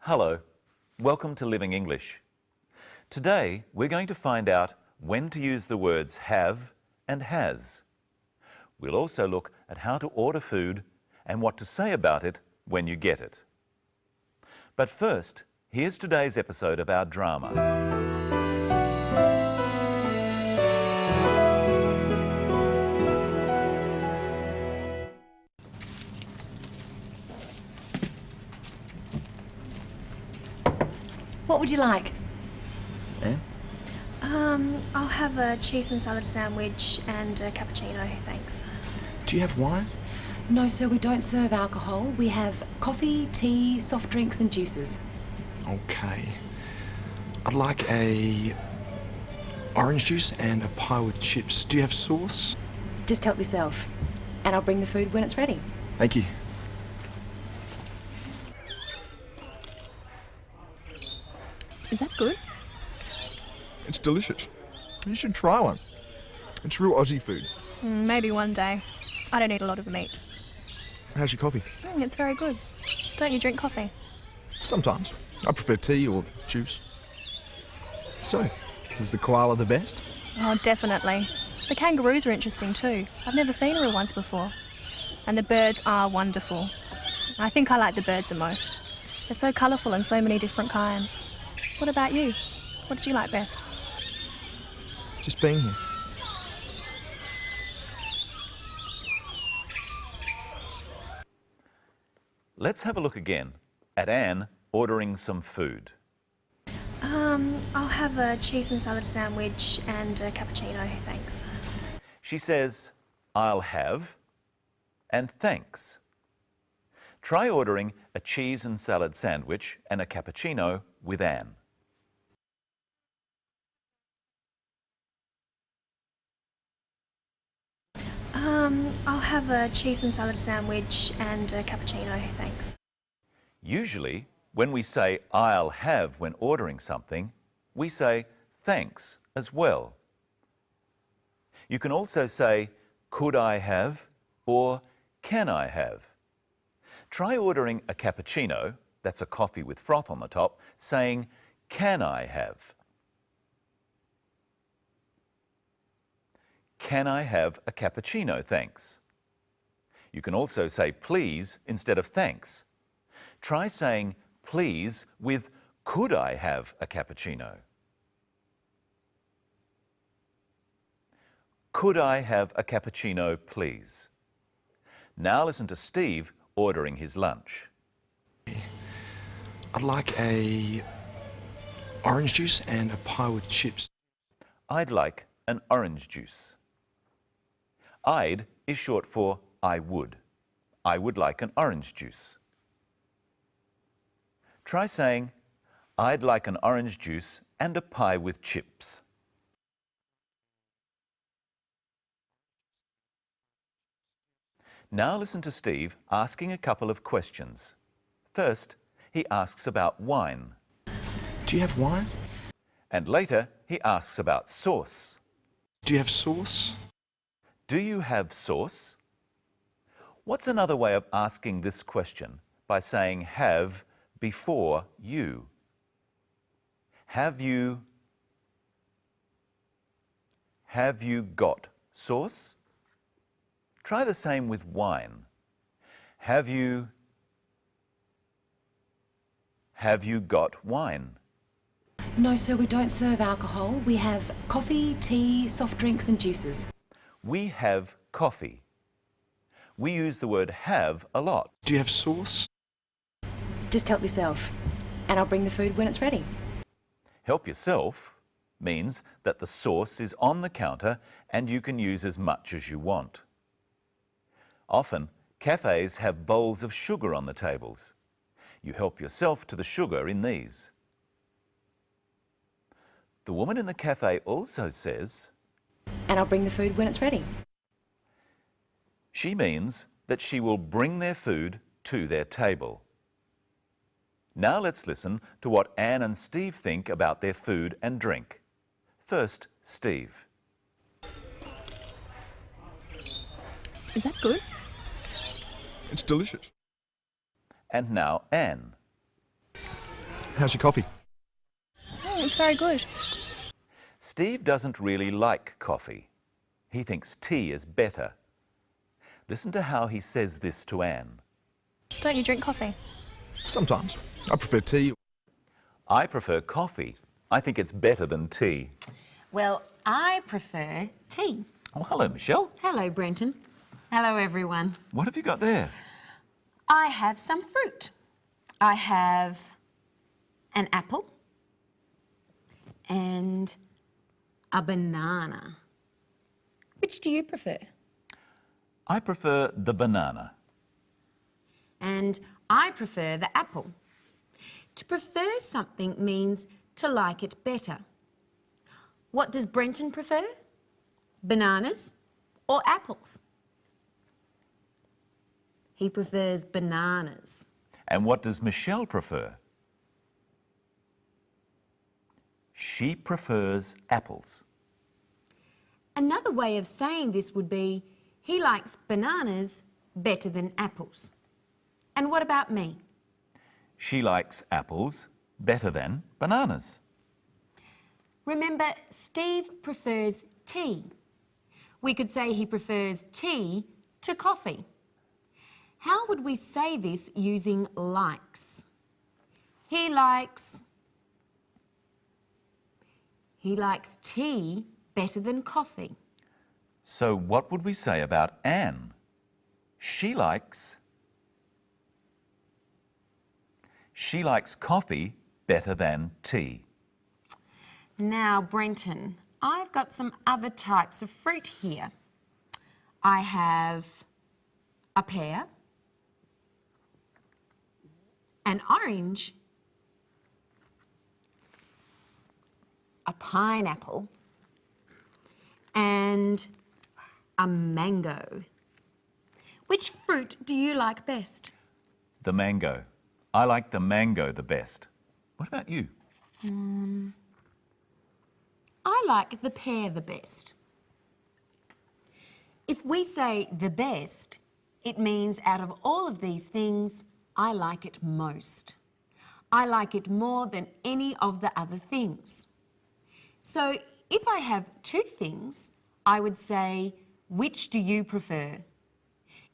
Hello, welcome to Living English. Today we're going to find out when to use the words have and has. We'll also look at how to order food and what to say about it when you get it. But first, here's today's episode of our drama. What would you like? Anne? I'll have a cheese and salad sandwich and a cappuccino, thanks. Do you have wine? No, sir, we don't serve alcohol. We have coffee, tea, soft drinks and juices. Okay. I'd like a orange juice and a pie with chips. Do you have sauce? Just help yourself. And I'll bring the food when it's ready. Thank you. Is that good? It's delicious. You should try one. It's real Aussie food. Maybe one day. I don't eat a lot of meat. How's your coffee? It's very good. Don't you drink coffee? Sometimes. I prefer tea or juice. So, was the koala the best? Oh, definitely. The kangaroos are interesting too. I've never seen a real ones before. And the birds are wonderful. I think I like the birds the most. They're so colourful and so many different kinds. What about you? What did you like best? Just being here. Let's have a look again at Anne ordering some food. I'll have a cheese and salad sandwich and a cappuccino, thanks. She says, I'll have and thanks. Try ordering a cheese and salad sandwich and a cappuccino with Anne. I'll have a cheese and salad sandwich and a cappuccino, thanks. Usually, when we say I'll have when ordering something, we say thanks as well. You can also say could I have or can I have. Try ordering a cappuccino, that's a coffee with froth on the top, saying can I have. Can I have a cappuccino, thanks? You can also say please instead of thanks. Try saying please with could I have a cappuccino? Could I have a cappuccino, please? Now listen to Steve ordering his lunch. I'd like a orange juice and a pie with chips. I'd like an orange juice. I'd is short for I would. I would like an orange juice. Try saying, I'd like an orange juice and a pie with chips. Now listen to Steve asking a couple of questions. First, he asks about wine. Do you have wine? And later, he asks about sauce. Do you have sauce? Do you have sauce? What's another way of asking this question by saying have before you? Have you got sauce? Try the same with wine. Have you got wine? No, sir, we don't serve alcohol. We have coffee, tea, soft drinks and juices. We have coffee. We use the word have a lot. Do you have sauce? Just help yourself. And I'll bring the food when it's ready. Help yourself means that the sauce is on the counter and you can use as much as you want. Often, cafes have bowls of sugar on the tables. You help yourself to the sugar in these. The woman in the cafe also says, And I'll bring the food when it's ready. she means that she will bring their food to their table. Now let's listen to what Anne and Steve think about their food and drink. First, Steve. Is that good? It's delicious. And now Anne. How's your coffee? It's very good. Steve doesn't really like coffee. He thinks tea is better. Listen to how he says this to Anne. Don't you drink coffee? Sometimes. I prefer tea. I prefer coffee. I think it's better than tea. Well, I prefer tea. Oh, hello, Michelle. Hello, Brenton. Hello, everyone. What have you got there? I have some fruit. I have an apple and a banana. Which do you prefer? I prefer the banana. And I prefer the apple. To prefer something means to like it better. What does Brenton prefer? Bananas or apples? He prefers bananas. And what does Michelle prefer? She prefers apples. Another way of saying this would be, he likes bananas better than apples. And what about me? She likes apples better than bananas. Remember, Steve prefers tea. We could say he prefers tea to coffee. How would we say this using likes? He likes tea better than coffee. So what would we say about Anne? She likes coffee better than tea. Now, Brenton, I've got some other types of fruit here. I have a pear, an orange, a pineapple, and a mango. Which fruit do you like best? The mango. I like the mango the best. What about you? I like the pear the best. If we say the best, it means out of all of these things, I like it most. I like it more than any of the other things. So if I have two things, I would say, which do you prefer?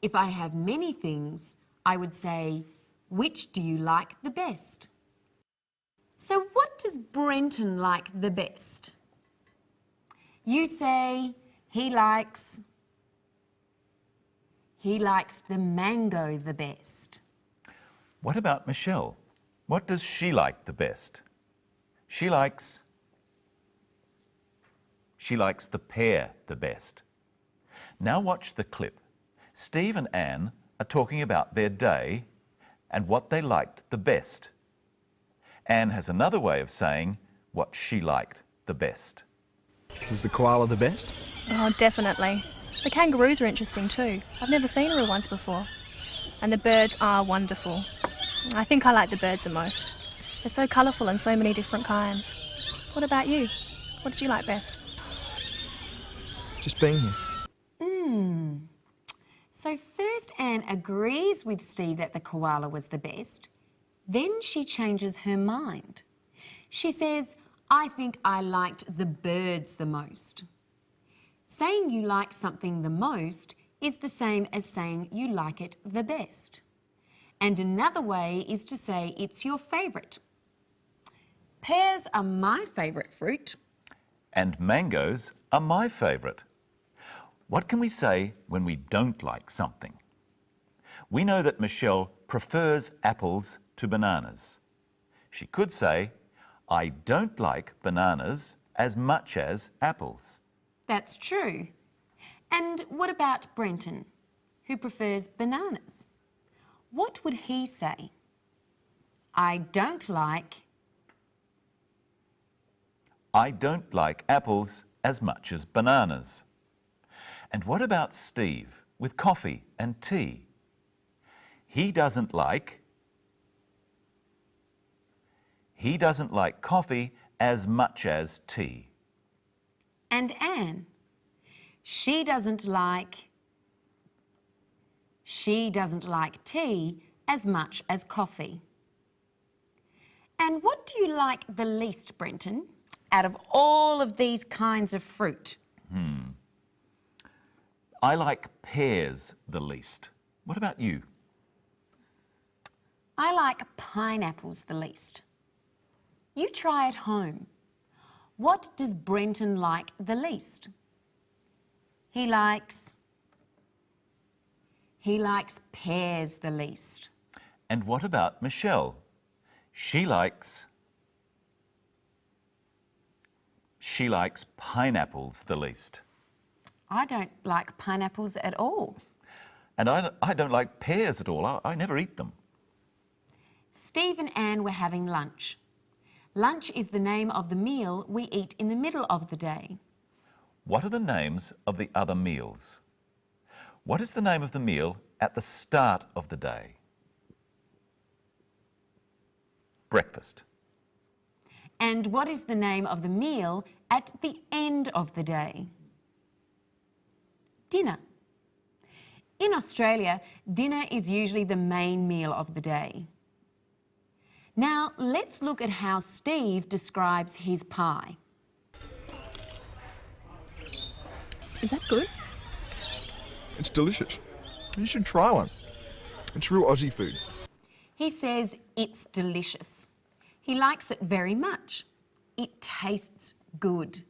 If I have many things, I would say, which do you like the best? So what does Brenton like the best? You say he likes the mango the best. What about Michelle? What does she like the best? She likes the pear the best. Now watch the clip. Steve and Anne are talking about their day and what they liked the best. Anne has another way of saying what she liked the best. Was the koala the best? Oh, definitely. The kangaroos are interesting too. I've never seen a real ones before. And the birds are wonderful. I think I like the birds the most. They're so colourful and so many different kinds. What about you? What did you like best? Just being here. So first Anne agrees with Steve that the koala was the best. Then she changes her mind. She says, I think I liked the birds the most. Saying you like something the most is the same as saying you like it the best. And another way is to say it's your favourite. Pears are my favourite fruit. And mangoes are my favourite. What can we say when we don't like something? We know that Michelle prefers apples to bananas. She could say, I don't like bananas as much as apples. That's true. And what about Brenton, who prefers bananas? What would he say? I don't like apples as much as bananas. And what about Steve with coffee and tea? He doesn't like coffee as much as tea. And Anne, she doesn't like tea as much as coffee. And what do you like the least, Brenton, out of all of these kinds of fruit? I like pears the least. What about you? I like pineapples the least. You try at home. What does Brenton like the least? He likes pears the least. And what about Michelle? She likes pineapples the least. I don't like pineapples at all. And I don't like pears at all. I never eat them. Steve and Anne were having lunch. Lunch is the name of the meal we eat in the middle of the day. What are the names of the other meals? What is the name of the meal at the start of the day? Breakfast. And what is the name of the meal at the end of the day? Dinner. In Australia, dinner is usually the main meal of the day. Now, let's look at how Steve describes his pie. Is that good? It's delicious. You should try one. It's real Aussie food. He says it's delicious. He likes it very much. It tastes good.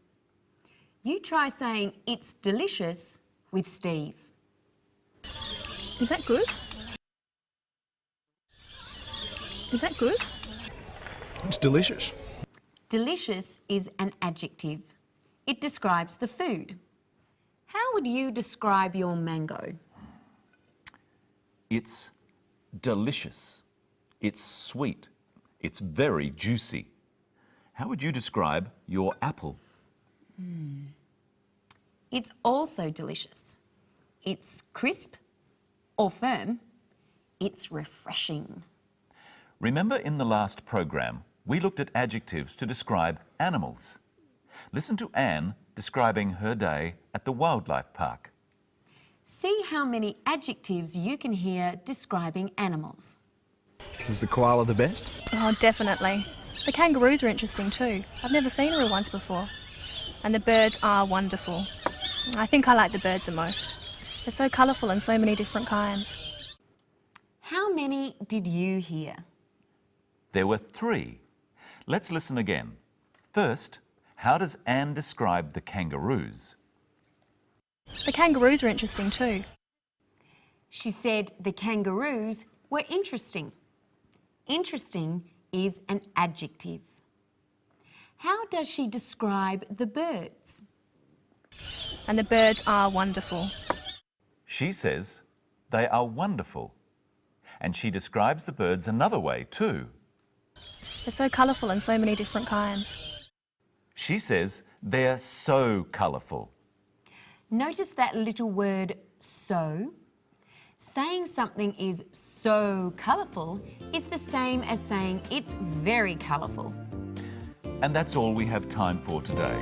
You try saying it's delicious with Steve. Is that good? Is that good? It's delicious. Delicious is an adjective. It describes the food. How would you describe your mango? It's delicious. It's sweet. It's very juicy. How would you describe your apple? It's also delicious. It's crisp or firm. It's refreshing. Remember in the last program, we looked at adjectives to describe animals. Listen to Anne describing her day at the wildlife park. See how many adjectives you can hear describing animals. Was the koala the best? Oh, definitely. The kangaroos are interesting too. I've never seen a real ones before. And the birds are wonderful. I think I like the birds the most. They're so colourful and so many different kinds. How many did you hear? There were 3. Let's listen again. First, how does Anne describe the kangaroos? The kangaroos are interesting too. She said the kangaroos were interesting. Interesting is an adjective. How does she describe the birds? And the birds are wonderful. She says they are wonderful. And she describes the birds another way too. They're so colourful and so many different kinds. She says they're so colourful. Notice that little word so. Saying something is so colourful is the same as saying it's very colourful. And that's all we have time for today.